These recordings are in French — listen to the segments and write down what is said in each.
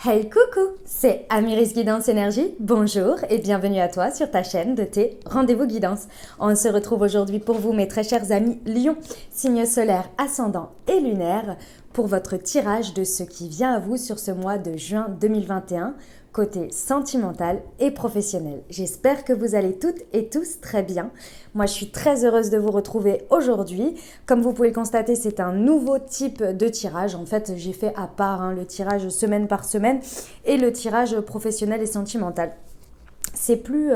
Hey coucou, c'est Amiris Guidance Énergie, bonjour et bienvenue à toi sur ta chaîne de tes rendez-vous guidance. On se retrouve aujourd'hui pour vous mes très chers amis Lion, signe solaire, ascendant et lunaire, pour votre tirage de ce qui vient à vous sur ce mois de juin 2021, côté sentimental et professionnel. J'espère que vous allez toutes et tous très bien. Moi, je suis très heureuse de vous retrouver aujourd'hui. Comme vous pouvez le constater, c'est un nouveau type de tirage. En fait, j'ai fait à part le tirage semaine par semaine et le tirage professionnel et sentimental. C'est plus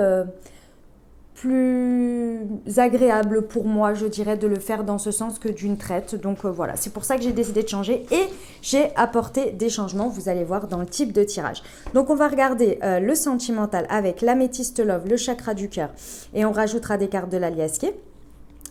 agréable pour moi, je dirais, de le faire dans ce sens que d'une traite. Donc voilà, c'est pour ça que j'ai décidé de changer et j'ai apporté des changements, vous allez voir, dans le type de tirage. Donc on va regarder le sentimental avec l'améthyste love, le chakra du cœur, et on rajoutera des cartes de l'aliasqué.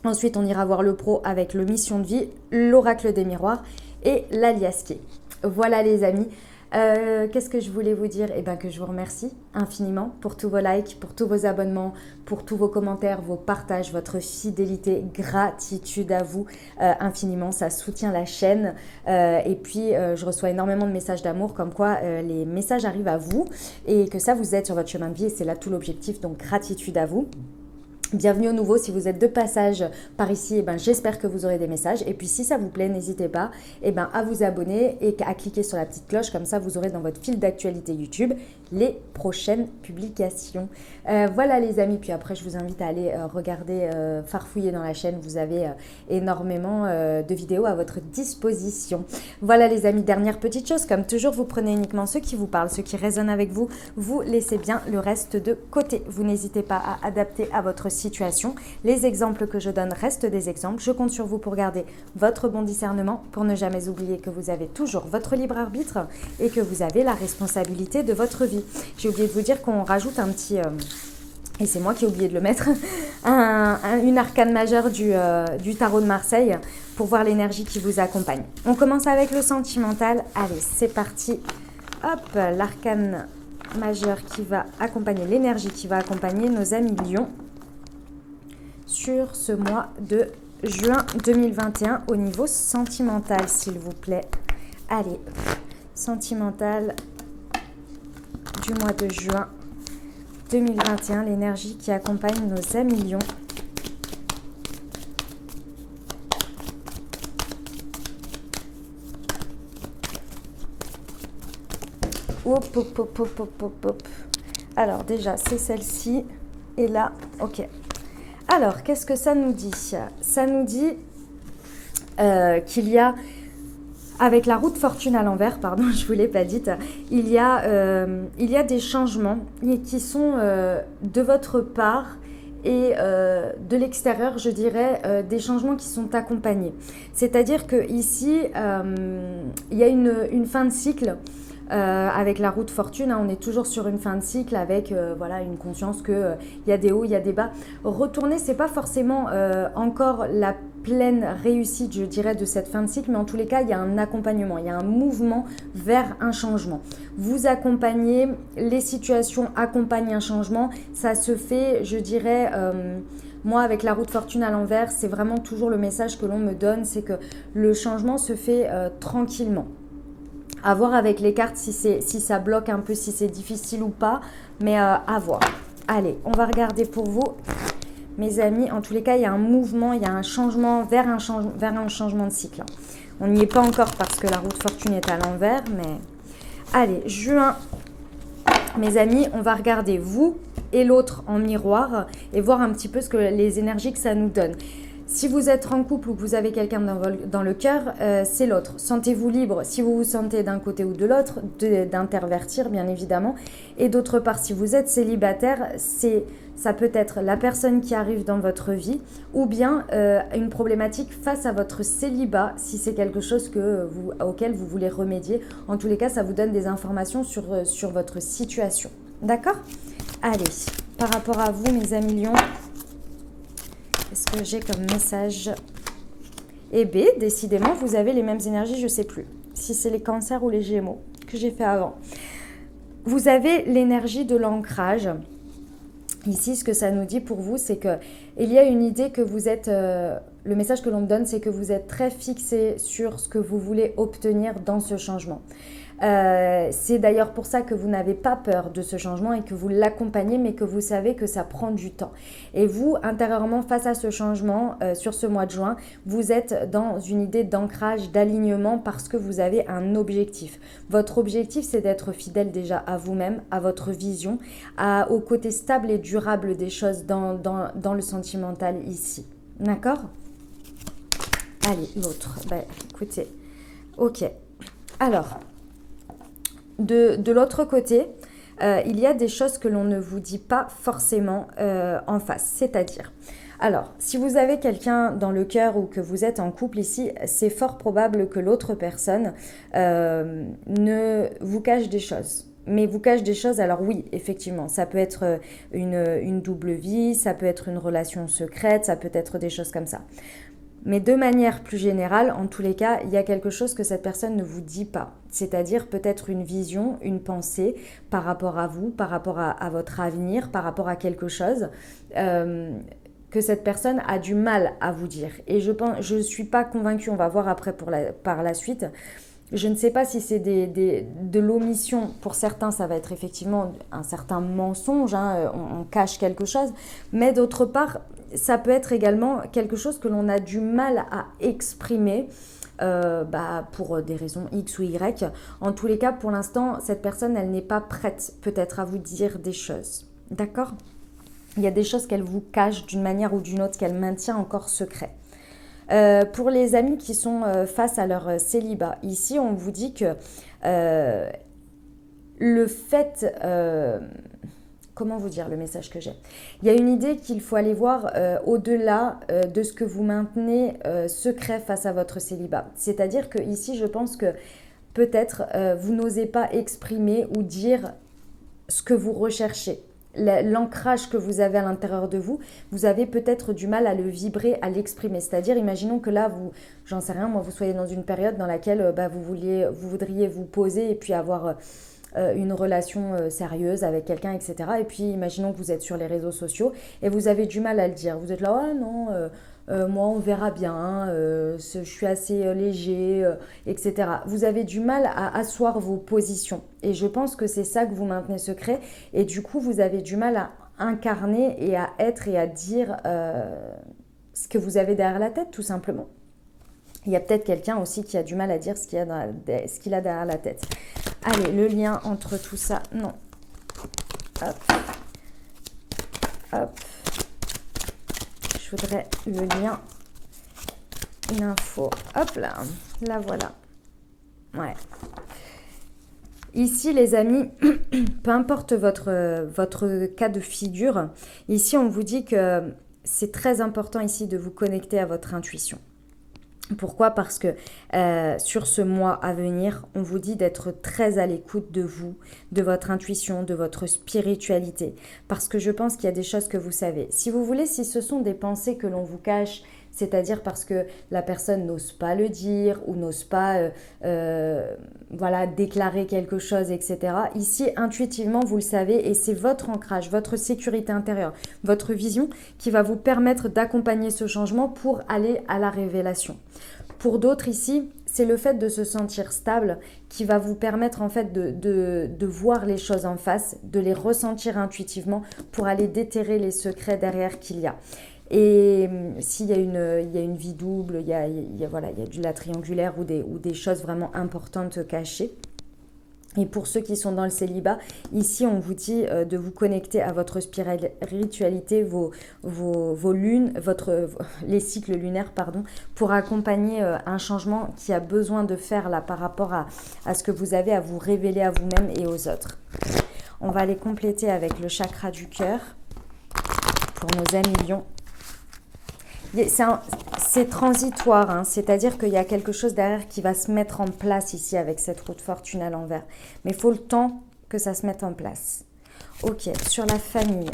Ensuite, on ira voir le pro avec le mission de vie, l'oracle des miroirs et l'aliasqué. Voilà les amis. Qu'est-ce que je voulais vous dire? Eh bien que je vous remercie infiniment pour tous vos likes, pour tous vos abonnements, pour tous vos commentaires, vos partages, votre fidélité, gratitude à vous infiniment, ça soutient la chaîne et puis je reçois énormément de messages d'amour comme quoi les messages arrivent à vous et que ça vous aide sur votre chemin de vie et c'est là tout l'objectif, donc gratitude à vous. Bienvenue au nouveau, si vous êtes de passage par ici, j'espère que vous aurez des messages. Et puis si ça vous plaît, n'hésitez pas à vous abonner et à cliquer sur la petite cloche. Comme ça, vous aurez dans votre fil d'actualité YouTube les prochaines publications. Voilà les amis, puis après je vous invite à aller regarder, farfouiller dans la chaîne. Vous avez énormément de vidéos à votre disposition. Voilà les amis, dernière petite chose, comme toujours, vous prenez uniquement ceux qui vous parlent, ceux qui résonnent avec vous. Vous laissez bien le reste de côté. Vous n'hésitez pas à adapter à votre situation. Les exemples que je donne restent des exemples. Je compte sur vous pour garder votre bon discernement, pour ne jamais oublier que vous avez toujours votre libre arbitre et que vous avez la responsabilité de votre vie. J'ai oublié de vous dire qu'on rajoute un petit... et c'est moi qui ai oublié de le mettre, une arcane majeure du tarot de Marseille pour voir l'énergie qui vous accompagne. On commence avec le sentimental. Allez, c'est parti. Hop, l'arcane majeure qui va accompagner, l'énergie qui va accompagner nos amis Lions sur ce mois de juin 2021 au niveau sentimental, s'il vous plaît. Allez, sentimental du mois de juin 2021, l'énergie qui accompagne nos amis Lions. Hop, hop, hop, hop, hop, hop, hop. Alors déjà, c'est celle-ci. Et là, ok. Alors, qu'est-ce que ça nous dit? Ça nous dit qu'il y a, avec la roue de fortune à l'envers, pardon, je ne vous l'ai pas dite, il y a des changements qui sont de votre part et de l'extérieur, je dirais, des changements qui sont accompagnés. C'est-à-dire qu'ici, il y a une fin de cycle. Avec la roue de fortune, on est toujours sur une fin de cycle avec une conscience qu'il y a des hauts, il y a des bas. Retourner, c'est pas forcément encore la pleine réussite, je dirais, de cette fin de cycle, mais en tous les cas, il y a un accompagnement, il y a un mouvement vers un changement. Vous accompagnez, les situations accompagnent un changement, ça se fait, je dirais... moi, avec la roue de fortune à l'envers, c'est vraiment toujours le message que l'on me donne, c'est que le changement se fait tranquillement. À voir avec les cartes si ça bloque un peu, si c'est difficile ou pas, mais à voir. Allez, on va regarder pour vous, mes amis. En tous les cas, il y a un mouvement, il y a un changement vers un changement de cycle. On n'y est pas encore parce que la roue de fortune est à l'envers, mais... Allez, juin, mes amis, on va regarder vous et l'autre en miroir et voir un petit peu les énergies que ça nous donne. Si vous êtes en couple ou que vous avez quelqu'un dans le cœur, c'est l'autre. Sentez-vous libre, si vous vous sentez d'un côté ou de l'autre, d'intervertir bien évidemment. Et d'autre part, si vous êtes célibataire, ça peut être la personne qui arrive dans votre vie ou bien une problématique face à votre célibat, si c'est quelque chose auquel vous voulez remédier. En tous les cas, ça vous donne des informations sur votre situation. D'accord? Allez, par rapport à vous, mes amis Lions, qu'est-ce que j'ai comme message? Et B, décidément, vous avez les mêmes énergies, je ne sais plus. Si c'est les cancers ou les gémeaux que j'ai fait avant. Vous avez l'énergie de l'ancrage. Ici, ce que ça nous dit pour vous, c'est qu'il y a une idée que vous êtes... le message que l'on me donne, c'est que vous êtes très fixé sur ce que vous voulez obtenir dans ce changement. C'est d'ailleurs pour ça que vous n'avez pas peur de ce changement et que vous l'accompagnez, mais que vous savez que ça prend du temps. Et vous, intérieurement, face à ce changement, sur ce mois de juin, vous êtes dans une idée d'ancrage, d'alignement parce que vous avez un objectif. Votre objectif, c'est d'être fidèle déjà à vous-même, à votre vision, au côté stable et durable des choses dans le sentimental ici. D'accord ? Allez, l'autre. Ben, écoutez, ok. Alors, de l'autre côté, il y a des choses que l'on ne vous dit pas forcément en face. C'est-à-dire, alors, si vous avez quelqu'un dans le cœur ou que vous êtes en couple ici, c'est fort probable que l'autre personne ne vous cache des choses. Mais vous cache des choses, alors oui, effectivement, ça peut être une double vie, ça peut être une relation secrète, ça peut être des choses comme ça. Mais de manière plus générale, en tous les cas, il y a quelque chose que cette personne ne vous dit pas. C'est-à-dire peut-être une vision, une pensée par rapport à vous, par rapport à votre avenir, par rapport à quelque chose que cette personne a du mal à vous dire. Et je ne suis pas convaincue, on va voir après par la suite. Je ne sais pas si c'est de l'omission. Pour certains, ça va être effectivement un certain mensonge, hein, on cache quelque chose. Mais d'autre part, ça peut être également quelque chose que l'on a du mal à exprimer pour des raisons X ou Y. En tous les cas, pour l'instant, cette personne, elle n'est pas prête peut-être à vous dire des choses. D'accord ? Il y a des choses qu'elle vous cache d'une manière ou d'une autre, qu'elle maintient encore secret. Pour les amis qui sont face à leur célibat, ici on vous dit que le fait... comment vous dire le message que j'ai ? Il y a une idée qu'il faut aller voir au-delà de ce que vous maintenez secret face à votre célibat. C'est-à-dire que ici je pense que peut-être vous n'osez pas exprimer ou dire ce que vous recherchez. L'ancrage que vous avez à l'intérieur de vous, vous avez peut-être du mal à le vibrer, à l'exprimer. C'est-à-dire, imaginons que là, j'en sais rien, moi, vous soyez dans une période dans laquelle vous voudriez vous poser et puis avoir une relation sérieuse avec quelqu'un, etc. Et puis, imaginons que vous êtes sur les réseaux sociaux et vous avez du mal à le dire. Vous êtes là, oh non, moi, on verra bien, je suis assez léger, etc. Vous avez du mal à asseoir vos positions. Et je pense que c'est ça que vous maintenez secret. Et du coup, vous avez du mal à incarner et à être et à dire ce que vous avez derrière la tête, tout simplement. Il y a peut-être quelqu'un aussi qui a du mal à dire ce qu'il a derrière la tête. Allez, le lien entre tout ça, non. Hop. Hop. Je voudrais le lien, une info. Hop là, la voilà. Ouais. Ici, les amis, peu importe votre cas de figure, ici, on vous dit que c'est très important ici de vous connecter à votre intuition. Pourquoi ? Parce que sur ce mois à venir, on vous dit d'être très à l'écoute de vous, de votre intuition, de votre spiritualité. Parce que je pense qu'il y a des choses que vous savez. Si vous voulez, si ce sont des pensées que l'on vous cache, c'est-à-dire parce que la personne n'ose pas le dire ou n'ose pas déclarer quelque chose, etc. Ici, intuitivement, vous le savez et c'est votre ancrage, votre sécurité intérieure, votre vision qui va vous permettre d'accompagner ce changement pour aller à la révélation. Pour d'autres ici, c'est le fait de se sentir stable qui va vous permettre en fait de voir les choses en face, de les ressentir intuitivement pour aller déterrer les secrets derrière qu'il y a. Et s'il y a une vie double, il y a de la triangulaire ou des choses vraiment importantes cachées. Et pour ceux qui sont dans le célibat, ici on vous dit de vous connecter à votre spiritualité, vos lunes, les cycles lunaires, pour accompagner un changement qui a besoin de faire là par rapport à ce que vous avez à vous révéler à vous-même et aux autres. On va aller compléter avec le chakra du cœur pour nos amis lions. C'est transitoire, hein, c'est-à-dire qu'il y a quelque chose derrière qui va se mettre en place ici avec cette roue de fortune à l'envers. Mais il faut le temps que ça se mette en place. Ok, sur la famille,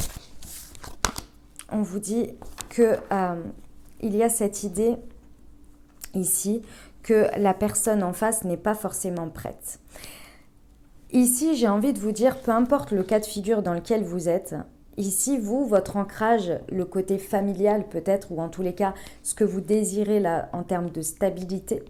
on vous dit que il y a cette idée ici que la personne en face n'est pas forcément prête. Ici, j'ai envie de vous dire, peu importe le cas de figure dans lequel vous êtes, ici, votre ancrage, le côté familial peut-être, ou en tous les cas, ce que vous désirez là en termes de stabilité,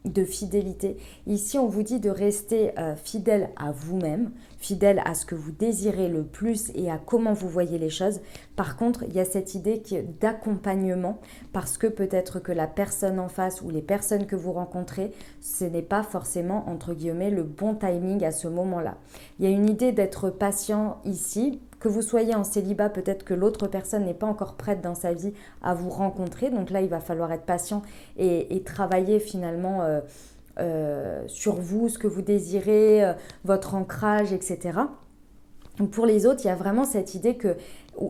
de fidélité. Ici, on vous dit de rester fidèle à vous-même, fidèle à ce que vous désirez le plus et à comment vous voyez les choses. Par contre, il y a cette idée d'accompagnement parce que peut-être que la personne en face ou les personnes que vous rencontrez, ce n'est pas forcément, entre guillemets, le bon timing à ce moment-là. Il y a une idée d'être patient ici. Que vous soyez en célibat, peut-être que l'autre personne n'est pas encore prête dans sa vie à vous rencontrer. Donc là, il va falloir être patient et travailler finalement sur vous, ce que vous désirez, votre ancrage, etc. Pour les autres, il y a vraiment cette idée que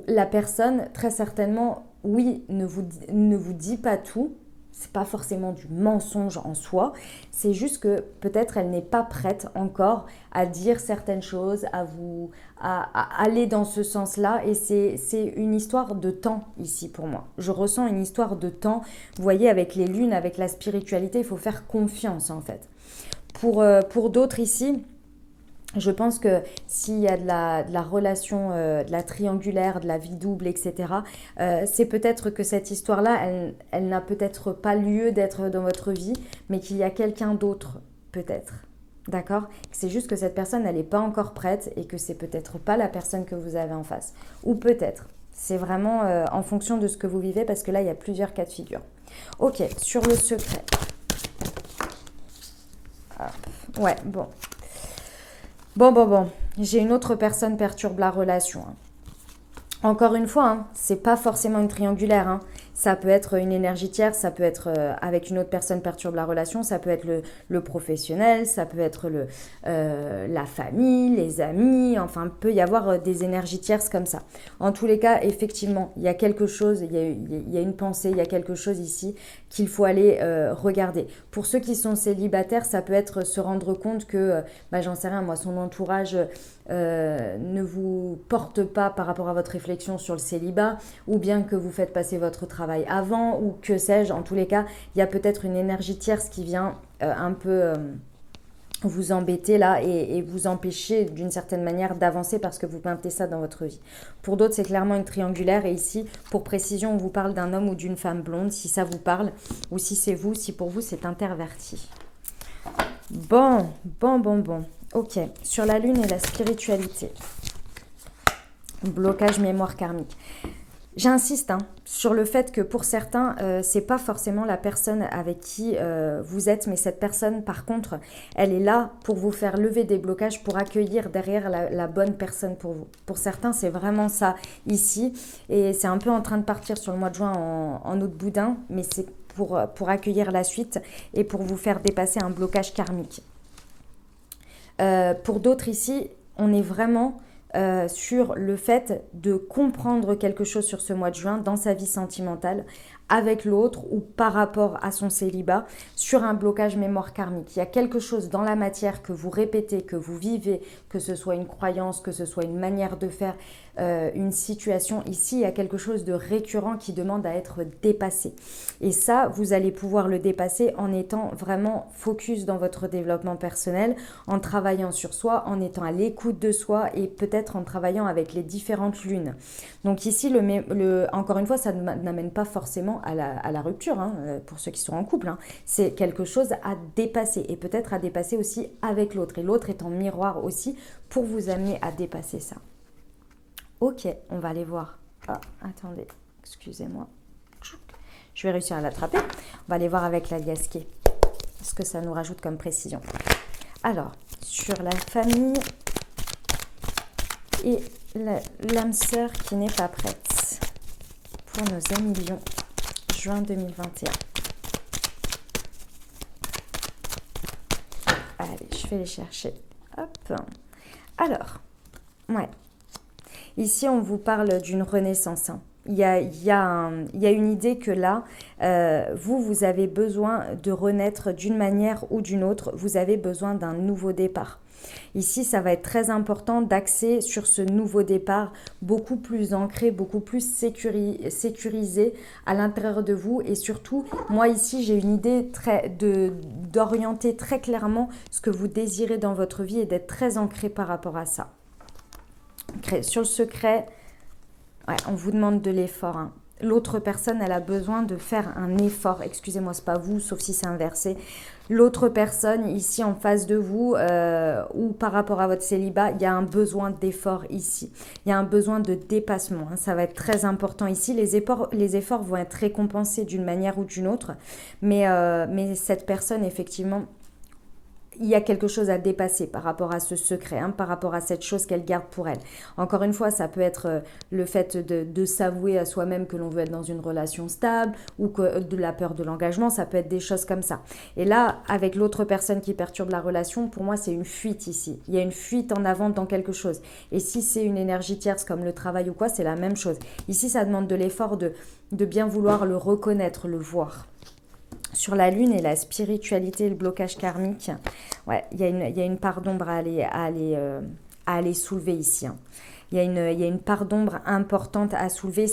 la personne, très certainement, oui, ne vous dit pas tout. C'est pas forcément du mensonge en soi, c'est juste que peut-être elle n'est pas prête encore à dire certaines choses, à aller dans ce sens-là, et c'est une histoire de temps ici pour moi. Je ressens une histoire de temps, vous voyez, avec les lunes, avec la spiritualité, il faut faire confiance en fait. Pour d'autres ici, je pense que s'il y a de la relation, de la triangulaire, de la vie double, etc., c'est peut-être que cette histoire-là, elle n'a peut-être pas lieu d'être dans votre vie, mais qu'il y a quelqu'un d'autre, peut-être. D'accord? C'est juste que cette personne, elle n'est pas encore prête et que c'est peut-être pas la personne que vous avez en face. Ou peut-être. C'est vraiment en fonction de ce que vous vivez, parce que là, il y a plusieurs cas de figure. Ok, sur le secret. Ouais, bon. Bon, j'ai une autre personne perturbe la relation. Encore une fois, c'est pas forcément une triangulaire. Ça peut être une énergie tierce, ça peut être avec une autre personne perturbe la relation, ça peut être le professionnel, ça peut être la famille, les amis, enfin, il peut y avoir des énergies tierces comme ça. En tous les cas, effectivement, il y a quelque chose, il y a une pensée, il y a quelque chose ici qu'il faut aller regarder. Pour ceux qui sont célibataires, ça peut être se rendre compte que, j'en sais rien, moi, son entourage ne vous porte pas par rapport à votre réflexion sur le célibat, ou bien que vous faites passer votre travail avant, ou que sais-je. En tous les cas, il y a peut-être une énergie tierce qui vient un peu vous embêter là et vous empêcher d'une certaine manière d'avancer parce que vous peintez ça dans votre vie. Pour d'autres, c'est clairement une triangulaire, et ici, pour précision, on vous parle d'un homme ou d'une femme blonde, si ça vous parle, ou si c'est vous, si pour vous c'est interverti. Bon. Ok, sur la lune et la spiritualité. Blocage mémoire karmique. J'insiste sur le fait que pour certains, c'est pas forcément la personne avec qui vous êtes, mais cette personne, par contre, elle est là pour vous faire lever des blocages, pour accueillir derrière la bonne personne pour vous. Pour certains, c'est vraiment ça ici, et c'est un peu en train de partir sur le mois de juin en autre boudin, mais c'est pour accueillir la suite et pour vous faire dépasser un blocage karmique. Pour d'autres ici, on est vraiment sur le fait de comprendre quelque chose sur ce mois de juin dans sa vie sentimentale avec l'autre ou par rapport à son célibat, sur un blocage mémoire karmique. Il y a quelque chose dans la matière que vous répétez, que vous vivez, que ce soit une croyance, que ce soit une manière de faire, une situation. Ici, il y a quelque chose de récurrent qui demande à être dépassé. Et ça, vous allez pouvoir le dépasser en étant vraiment focus dans votre développement personnel, en travaillant sur soi, en étant à l'écoute de soi et peut-être en travaillant avec les différentes lunes. Donc ici, encore une fois, ça n'amène pas forcément à la rupture, pour ceux qui sont en couple. C'est quelque chose à dépasser, et peut-être à dépasser aussi avec l'autre. Et l'autre est en miroir aussi pour vous amener à dépasser ça. Ok, on va aller voir. Ah, attendez, excusez-moi. Je vais réussir à l'attraper. On va aller voir avec la liasquée ce que ça nous rajoute comme précision. Alors, sur la famille et l'âme sœur qui n'est pas prête pour nos amis lions, juin 2021. Allez, je vais les chercher. Hop. Alors, ouais. Ici, on vous parle d'une renaissance. Il y a une idée que là, vous avez besoin de renaître d'une manière ou d'une autre. Vous avez besoin d'un nouveau départ. Ici, ça va être très important d'axer sur ce nouveau départ, beaucoup plus ancré, beaucoup plus sécurisé à l'intérieur de vous. Et surtout, moi ici, j'ai une idée d'orienter très clairement ce que vous désirez dans votre vie et d'être très ancré par rapport à ça. Sur le secret, ouais, on vous demande de l'effort. l'autre personne, elle a besoin de faire un effort. Excusez-moi, c'est pas vous, sauf si c'est inversé. L'autre personne ici en face de vous ou par rapport à votre célibat, il y a un besoin d'effort ici. Il y a un besoin de dépassement. Hein. Ça va être très important ici. Les efforts vont être récompensés d'une manière ou d'une autre. Mais cette personne, effectivement, il y a quelque chose à dépasser par rapport à ce secret, hein, par rapport à cette chose qu'elle garde pour elle. Encore une fois, ça peut être le fait de s'avouer à soi-même que l'on veut être dans une relation stable ou que de la peur de l'engagement, ça peut être des choses comme ça. Et là, avec l'autre personne qui perturbe la relation, pour moi, c'est une fuite ici. Il y a une fuite en avant dans quelque chose. Et si c'est une énergie tierce comme le travail ou quoi, c'est la même chose. Ici, ça demande de l'effort de bien vouloir le reconnaître, le voir. Sur la lune et la spiritualité et le blocage karmique, ouais, il y a une part d'ombre à aller soulever ici. Hein. Il y a une part d'ombre importante à soulever.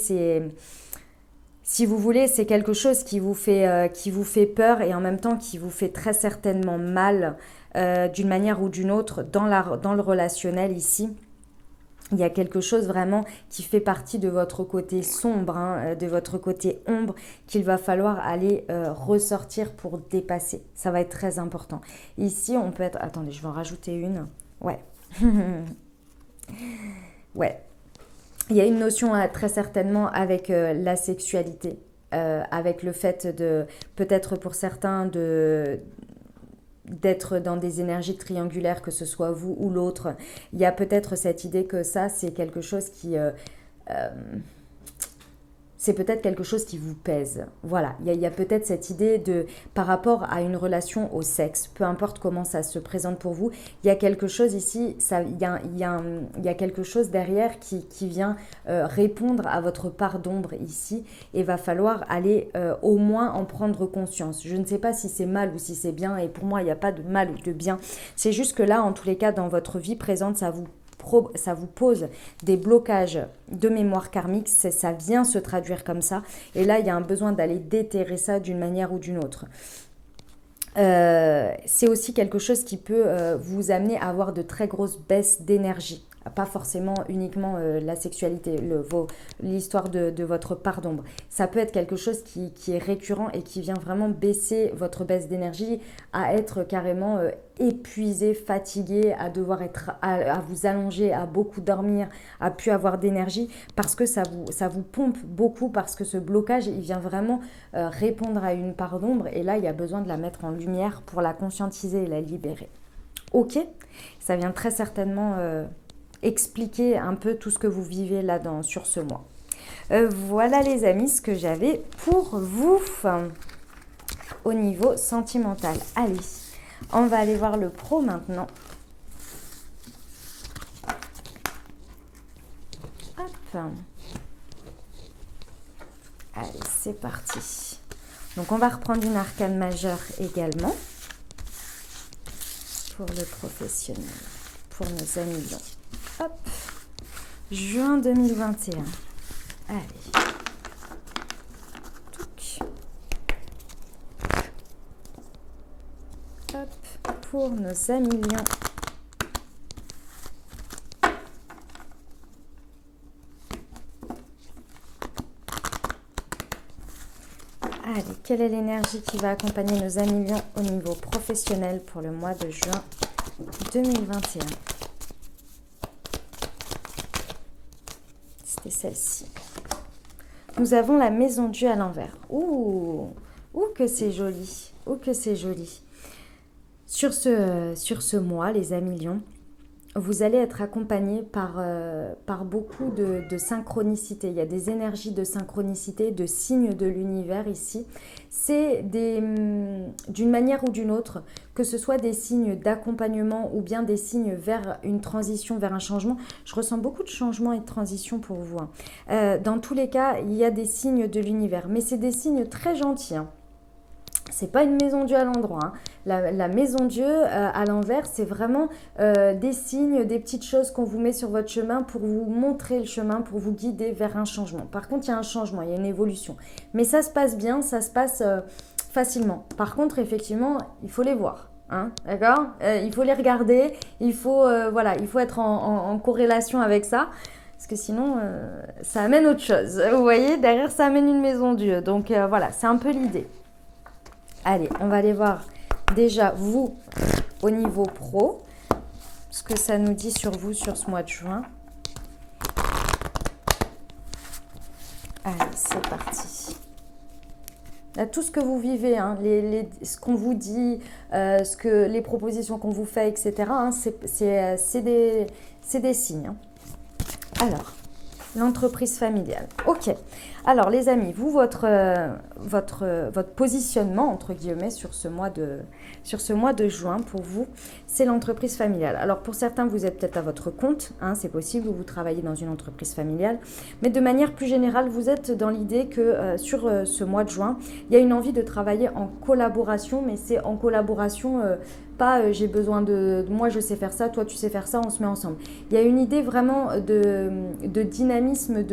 Si vous voulez, c'est quelque chose qui vous fait peur et en même temps qui vous fait très certainement mal d'une manière ou d'une autre dans le relationnel ici. Il y a quelque chose vraiment qui fait partie de votre côté sombre, hein, de votre côté ombre, qu'il va falloir aller ressortir pour dépasser. Ça va être très important. Ici, on peut être... Attendez, je vais en rajouter une. Ouais. Ouais. Il y a une notion très certainement avec la sexualité, avec le fait de, peut-être pour certains, d'être dans des énergies triangulaires, que ce soit vous ou l'autre. Il y a peut-être cette idée que ça, c'est quelque chose qui... c'est peut-être quelque chose qui vous pèse. Voilà, il y a peut-être cette idée de, par rapport à une relation au sexe, peu importe comment ça se présente pour vous, il y a quelque chose ici, il y a quelque chose derrière qui vient répondre à votre part d'ombre ici, et va falloir aller au moins en prendre conscience. Je ne sais pas si c'est mal ou si c'est bien, et pour moi, il n'y a pas de mal ou de bien. C'est juste que là, en tous les cas, dans votre vie présente, ça vous pose des blocages de mémoire karmique, ça vient se traduire comme ça. Et là, il y a un besoin d'aller déterrer ça d'une manière ou d'une autre. C'est aussi quelque chose qui peut vous amener à avoir de très grosses baisses d'énergie. Pas forcément uniquement la sexualité, l'histoire de votre part d'ombre. Ça peut être quelque chose qui est récurrent et qui vient vraiment baisser votre baisse d'énergie, à être carrément épuisé, fatigué, à devoir à vous allonger, à beaucoup dormir, à plus avoir d'énergie, parce que ça vous pompe beaucoup, parce que ce blocage, il vient vraiment répondre à une part d'ombre, et là, il y a besoin de la mettre en lumière pour la conscientiser et la libérer. Ok, ça vient très certainement... expliquer un peu tout ce que vous vivez là-dedans sur ce mois. Voilà les amis, ce que j'avais pour vous au niveau sentimental. Allez, on va aller voir le pro maintenant. Hop. Allez, c'est parti. Donc on va reprendre une arcane majeure également pour le professionnel, pour nos amis lions. Hop, juin 2021. Allez. Touc. Hop, pour nos amis lions. Allez, quelle est l'énergie qui va accompagner nos amis lions au niveau professionnel pour le mois de juin 2021? Celle-ci. Nous avons la maison Dieu à l'envers. Ouh, que c'est joli. Ouh, que c'est joli. Sur ce mois, les amis lions, vous allez être accompagnés par beaucoup de synchronicité. Il y a des énergies de synchronicité, de signes de l'univers ici. C'est d'une manière ou d'une autre, que ce soit des signes d'accompagnement ou bien des signes vers une transition, vers un changement. Je ressens beaucoup de changements et de transition pour vous. Hein. Dans tous les cas, il y a des signes de l'univers, mais c'est des signes très gentils. Hein. C'est pas une maison Dieu à l'endroit. Hein. La maison Dieu à l'envers, c'est vraiment des signes, des petites choses qu'on vous met sur votre chemin pour vous montrer le chemin, pour vous guider vers un changement. Par contre, il y a un changement, il y a une évolution. Mais ça se passe bien, ça se passe facilement. Par contre, effectivement, il faut les voir. Hein, d'accord, il faut les regarder, il faut être en corrélation avec ça. Parce que sinon, ça amène autre chose. Vous voyez, derrière, ça amène une maison Dieu. Donc voilà, c'est un peu l'idée. Allez, on va aller voir déjà vous au niveau pro. Ce que ça nous dit sur vous sur ce mois de juin. Allez, c'est parti. Là, tout ce que vous vivez, hein, ce qu'on vous dit, les propositions qu'on vous fait, etc., hein, c'est des signes. Hein. Alors, l'entreprise familiale. Ok. Alors, les amis, vous, votre positionnement, entre guillemets, sur ce mois de juin, pour vous, c'est l'entreprise familiale. Alors, pour certains, vous êtes peut-être à votre compte, hein, c'est possible, ou vous travaillez dans une entreprise familiale. Mais de manière plus générale, vous êtes dans l'idée que sur ce mois de juin, il y a une envie de travailler en collaboration, mais c'est en collaboration... pas j'ai besoin de moi je sais faire ça, toi tu sais faire ça, on se met ensemble. Il y a une idée vraiment de dynamisme,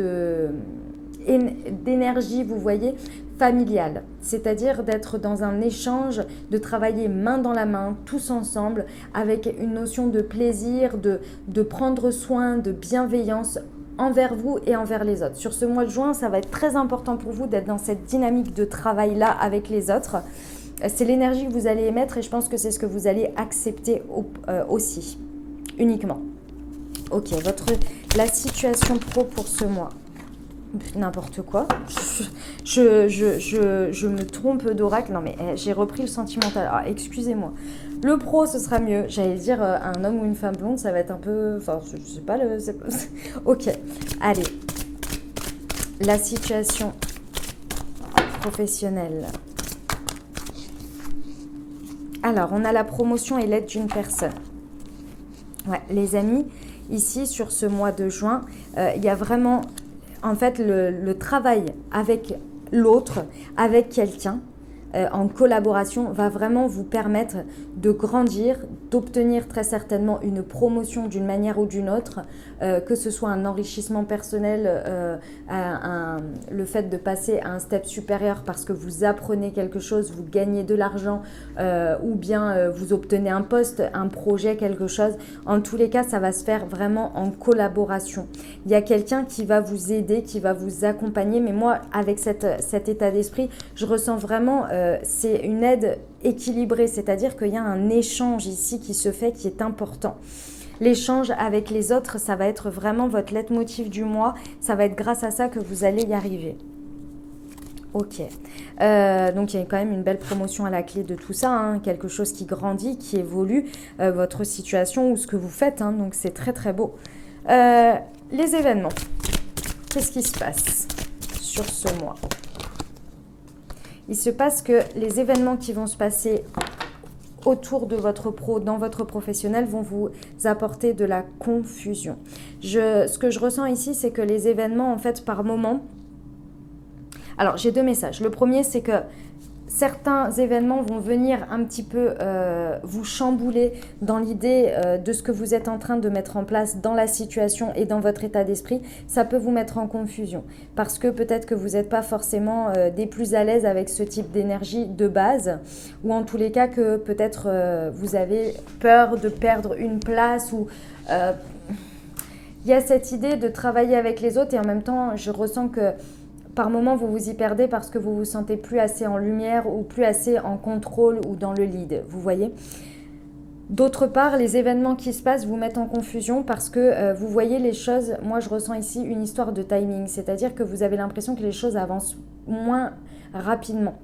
d'énergie, vous voyez, familiale. C'est-à-dire d'être dans un échange, de travailler main dans la main, tous ensemble, avec une notion de plaisir, de prendre soin, de bienveillance envers vous et envers les autres. Sur ce mois de juin, ça va être très important pour vous d'être dans cette dynamique de travail-là avec les autres. C'est l'énergie que vous allez émettre et je pense que c'est ce que vous allez accepter aussi, uniquement. Ok, la situation pro pour ce mois. N'importe quoi. Je me trompe d'oracle. Non mais j'ai repris le sentimental. Ah, excusez-moi. Le pro, ce sera mieux. J'allais dire un homme ou une femme blonde, ça va être un peu... Enfin, je sais pas. Ok, allez. La situation professionnelle. Alors, on a la promotion et l'aide d'une personne. Ouais, les amis, ici, sur ce mois de juin, il y a vraiment, en fait, le travail avec l'autre, avec quelqu'un, en collaboration, va vraiment vous permettre de grandir, d'obtenir très certainement une promotion d'une manière ou d'une autre, que ce soit un enrichissement personnel, le fait de passer à un step supérieur parce que vous apprenez quelque chose, vous gagnez de l'argent, ou bien vous obtenez un poste, un projet, quelque chose. En tous les cas, ça va se faire vraiment en collaboration. Il y a quelqu'un qui va vous aider, qui va vous accompagner, mais moi, avec cet état d'esprit, je ressens vraiment... c'est une aide équilibrée, c'est-à-dire qu'il y a un échange ici qui se fait, qui est important. L'échange avec les autres, ça va être vraiment votre leitmotiv du mois. Ça va être grâce à ça que vous allez y arriver. Ok. Donc, il y a quand même une belle promotion à la clé de tout ça. Hein, quelque chose qui grandit, qui évolue, votre situation ou ce que vous faites. Hein, donc, c'est très, très beau. Les événements. Qu'est-ce qui se passe sur ce mois ? Il se passe que les événements qui vont se passer autour de votre pro, dans votre professionnel, vont vous apporter de la confusion. Ce que je ressens ici, c'est que les événements, en fait, par moment... Alors, j'ai deux messages. Le premier, c'est que certains événements vont venir un petit peu vous chambouler dans l'idée de ce que vous êtes en train de mettre en place dans la situation et dans votre état d'esprit. Ça peut vous mettre en confusion parce que peut-être que vous n'êtes pas forcément des plus à l'aise avec ce type d'énergie de base ou en tous les cas que peut-être vous avez peur de perdre une place ou... il y a cette idée de travailler avec les autres et en même temps, je ressens que par moments, vous vous y perdez parce que vous vous sentez plus assez en lumière ou plus assez en contrôle ou dans le lead, vous voyez. D'autre part, les événements qui se passent vous mettent en confusion parce que vous voyez les choses, moi je ressens ici une histoire de timing, c'est-à-dire que vous avez l'impression que les choses avancent moins rapidement.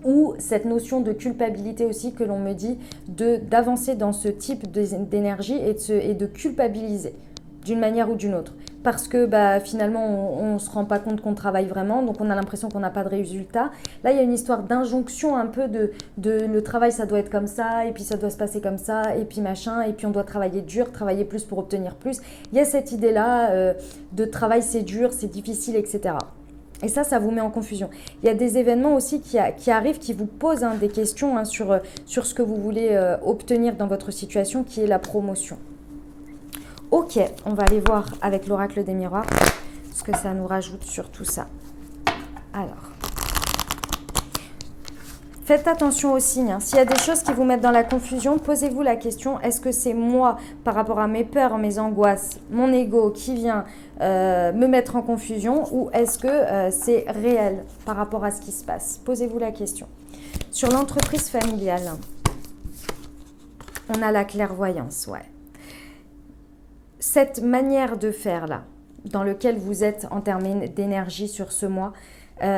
Ou cette notion de culpabilité aussi que l'on me dit d'avancer dans ce type d'énergie et de culpabiliser d'une manière ou d'une autre. Parce que finalement, on ne se rend pas compte qu'on travaille vraiment, donc on a l'impression qu'on n'a pas de résultat. Là, il y a une histoire d'injonction un peu de le travail, ça doit être comme ça, et puis ça doit se passer comme ça, et puis machin, et puis on doit travailler dur, travailler plus pour obtenir plus. Il y a cette idée-là de travail, c'est dur, c'est difficile, etc. Et ça vous met en confusion. Il y a des événements aussi qui arrivent, qui vous posent des questions sur ce que vous voulez obtenir dans votre situation, qui est la promotion. Ok, on va aller voir avec l'oracle des miroirs ce que ça nous rajoute sur tout ça. Alors, Faites attention aux signes. S'il y a des choses qui vous mettent dans la confusion, posez-vous la question, est-ce que c'est moi, par rapport à mes peurs, mes angoisses, mon ego qui vient me mettre en confusion, ou est-ce que c'est réel par rapport à ce qui se passe? Posez-vous la question. Sur l'entreprise familiale, on a la clairvoyance, ouais. Cette manière de faire là, dans lequel vous êtes en termes d'énergie sur ce mois,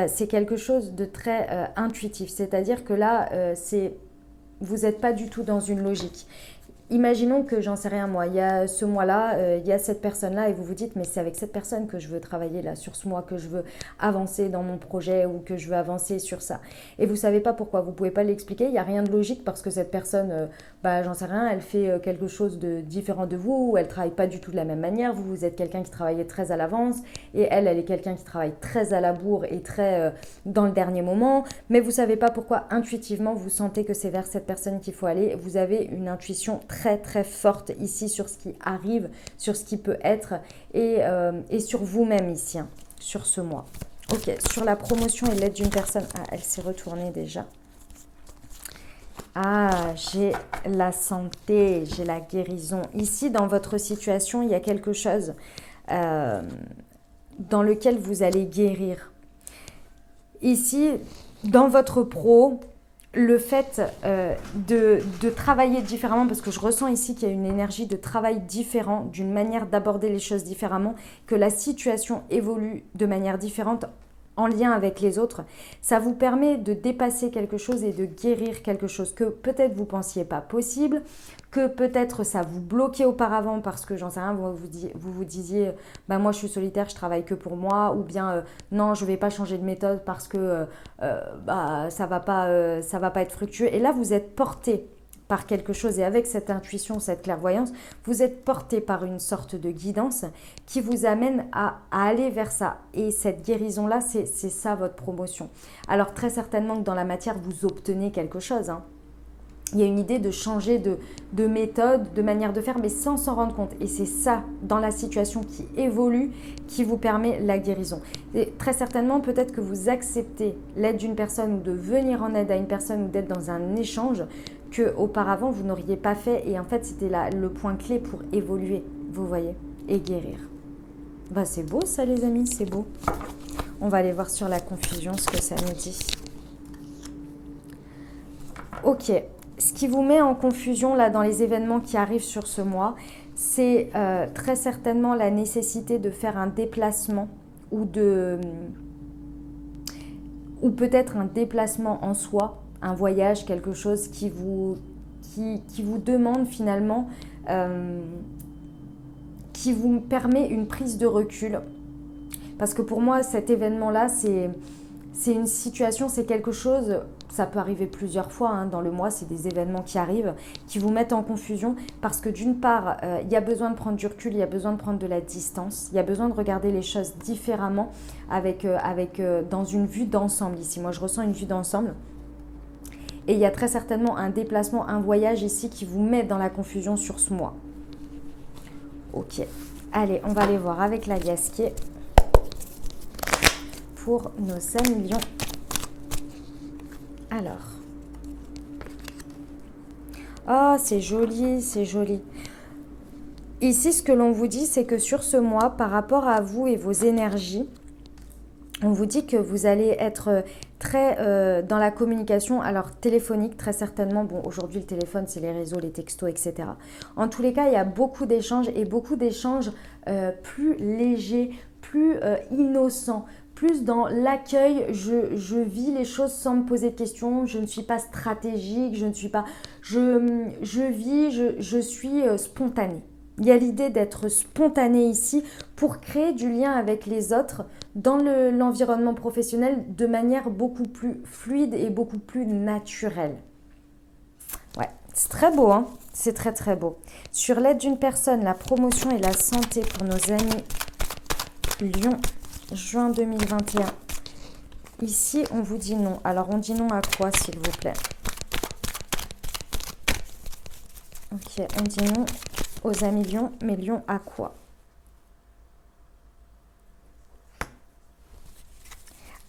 c'est quelque chose de très intuitif. C'est-à-dire que là, vous n'êtes pas du tout dans une logique. Imaginons que, j'en sais rien moi, il y a ce mois-là, il y a cette personne-là et vous vous dites mais c'est avec cette personne que je veux travailler là, sur ce mois, que je veux avancer dans mon projet ou que je veux avancer sur ça. Et vous ne savez pas pourquoi, vous ne pouvez pas l'expliquer, il n'y a rien de logique parce que cette personne, j'en sais rien, elle fait quelque chose de différent de vous, ou elle ne travaille pas du tout de la même manière, vous êtes quelqu'un qui travaillait très à l'avance et elle est quelqu'un qui travaille très à la bourre et très dans le dernier moment, mais vous ne savez pas pourquoi intuitivement vous sentez que c'est vers cette personne qu'il faut aller, vous avez une intuition très très forte ici sur ce qui arrive, sur ce qui peut être et sur vous-même ici, hein, sur ce mois. Ok, sur la promotion et l'aide d'une personne. Ah, elle s'est retournée déjà. Ah, j'ai la santé, j'ai la guérison. Ici, dans votre situation, il y a quelque chose dans lequel vous allez guérir. Ici, dans votre pro, le fait de travailler différemment, parce que je ressens ici qu'il y a une énergie de travail différent, d'une manière d'aborder les choses différemment, que la situation évolue de manière différente en lien avec les autres, ça vous permet de dépasser quelque chose et de guérir quelque chose que peut-être vous ne pensiez pas possible, que peut-être ça vous bloquait auparavant parce que, j'en sais rien, vous disiez moi je suis solitaire, je travaille que pour moi, ou bien non, je ne vais pas changer de méthode parce que ça va pas être fructueux. Et là, vous êtes porté par quelque chose et avec cette intuition, cette clairvoyance, vous êtes porté par une sorte de guidance qui vous amène à aller vers ça. Et cette guérison-là, c'est ça votre promotion. Alors très certainement que dans la matière, vous obtenez quelque chose, hein. Il y a une idée de changer de méthode, de manière de faire, mais sans s'en rendre compte. Et c'est ça, dans la situation qui évolue, qui vous permet la guérison. Et très certainement, peut-être que vous acceptez l'aide d'une personne ou de venir en aide à une personne ou d'être dans un échange qu'auparavant, vous n'auriez pas fait. Et en fait, c'était le point clé pour évoluer, vous voyez, et guérir. C'est beau ça, les amis, c'est beau. On va aller voir sur la confusion ce que ça nous dit. Ok. Ce qui vous met en confusion là dans les événements qui arrivent sur ce mois, c'est très certainement la nécessité de faire un déplacement ou peut-être un déplacement en soi, un voyage, quelque chose qui vous demande finalement, qui vous permet une prise de recul. Parce que pour moi, cet événement-là, c'est une situation, c'est quelque chose, ça peut arriver plusieurs fois hein, dans le mois, c'est des événements qui arrivent, qui vous mettent en confusion parce que d'une part, il y a besoin de prendre du recul, il y a besoin de prendre de la distance, il y a besoin de regarder les choses différemment dans une vue d'ensemble ici. Moi, je ressens une vue d'ensemble. Et il y a très certainement un déplacement, un voyage ici qui vous met dans la confusion sur ce mois. Ok, allez, on va aller voir avec la Gasquet pour nos 5 millions. Alors. Oh, c'est joli, c'est joli. Ici, ce que l'on vous dit, c'est que sur ce mois, par rapport à vous et vos énergies, on vous dit que vous allez être très dans la communication, alors téléphonique très certainement. Bon, aujourd'hui, le téléphone, c'est les réseaux, les textos, etc. En tous les cas, il y a beaucoup d'échanges et beaucoup d'échanges plus légers, plus innocents. Plus dans l'accueil, je vis les choses sans me poser de questions, je ne suis pas stratégique, je suis spontanée. Il y a l'idée d'être spontanée ici pour créer du lien avec les autres dans l'environnement professionnel de manière beaucoup plus fluide et beaucoup plus naturelle. Ouais, c'est très beau, hein, c'est très très beau. Sur l'aide d'une personne, la promotion et la santé pour nos amis Lion. Juin 2021. Ici, on vous dit non. Alors, on dit non à quoi, s'il vous plaît? Ok, on dit non aux amis Lion, mais Lion à quoi?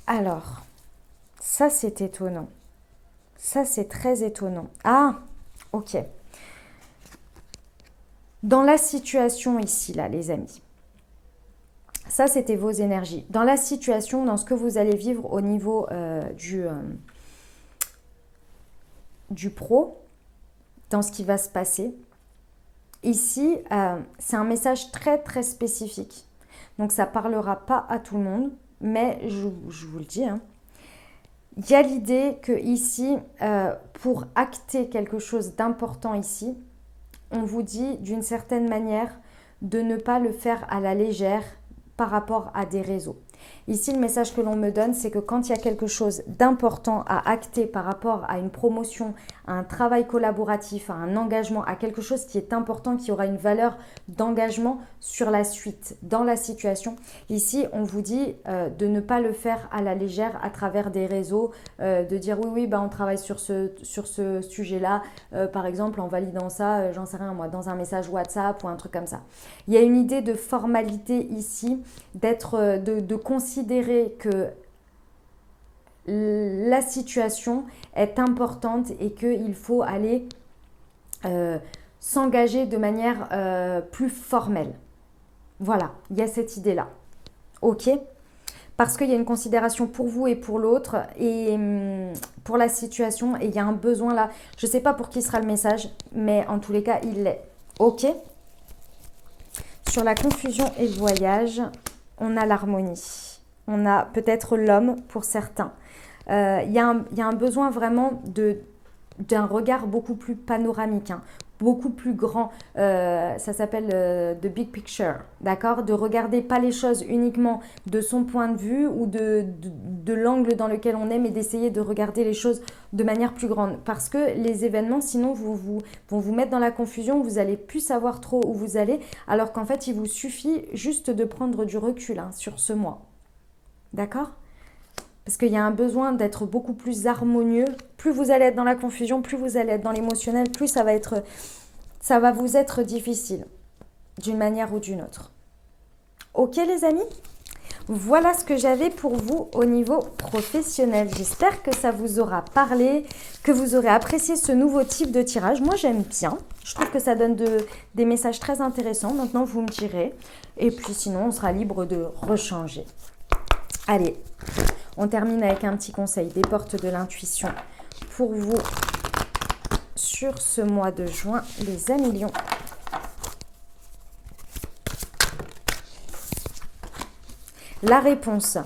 Alors, ça, c'est étonnant. Ça, c'est très étonnant. Ah, ok. Dans la situation ici, là, les amis, ça, c'était vos énergies. Dans la situation, dans ce que vous allez vivre au niveau du pro, dans ce qui va se passer, ici, c'est un message très, très spécifique. Donc, ça ne parlera pas à tout le monde, mais je vous le dis, hein, il y a l'idée que ici, pour acter quelque chose d'important ici, on vous dit d'une certaine manière de ne pas le faire à la légère par rapport à des réseaux. Ici, le message que l'on me donne, c'est que quand il y a quelque chose d'important à acter par rapport à une promotion, à un travail collaboratif, à un engagement, à quelque chose qui est important, qui aura une valeur d'engagement sur la suite, dans la situation, ici, on vous dit de ne pas le faire à la légère à travers des réseaux, de dire oui, on travaille sur ce sujet-là, par exemple en validant ça, j'en sais rien moi, dans un message WhatsApp ou un truc comme ça. Il y a une idée de formalité ici, de considérer que la situation est importante et qu'il faut aller s'engager de manière plus formelle. Voilà, il y a cette idée-là. Ok ? Parce qu'il y a une considération pour vous et pour l'autre et pour la situation et il y a un besoin là. Je ne sais pas pour qui sera le message, mais en tous les cas, il l'est. Ok ? Sur la confusion et le voyage, on a l'harmonie. On a peut-être l'homme pour certains. Il y a un besoin vraiment d'un regard beaucoup plus panoramique, hein, beaucoup plus grand. Ça s'appelle the big picture, d'accord? De regarder pas les choses uniquement de son point de vue ou de l'angle dans lequel on est, mais d'essayer de regarder les choses de manière plus grande. Parce que les événements, sinon, vont vous mettre dans la confusion, vous allez plus savoir trop où vous allez, alors qu'en fait, il vous suffit juste de prendre du recul hein, sur ce mois. D'accord? Parce qu'il y a un besoin d'être beaucoup plus harmonieux. Plus vous allez être dans la confusion, plus vous allez être dans l'émotionnel, plus ça va vous être difficile, d'une manière ou d'une autre. Ok les amis ? Voilà ce que j'avais pour vous au niveau professionnel. J'espère que ça vous aura parlé, que vous aurez apprécié ce nouveau type de tirage. Moi, j'aime bien. Je trouve que ça donne des messages très intéressants. Maintenant, vous me direz. Et puis sinon, on sera libre de rechanger. Allez, on termine avec un petit conseil des portes de l'intuition pour vous sur ce mois de juin, les amis lions. La réponse,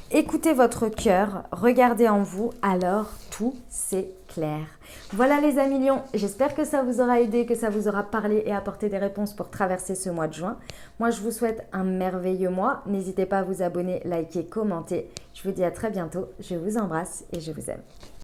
écoutez votre cœur, regardez en vous, alors tout c'est clair. Voilà les amis lions, j'espère que ça vous aura aidé, que ça vous aura parlé et apporté des réponses pour traverser ce mois de juin. Moi je vous souhaite un merveilleux mois, n'hésitez pas à vous abonner, liker, commenter. Je vous dis à très bientôt, je vous embrasse et je vous aime.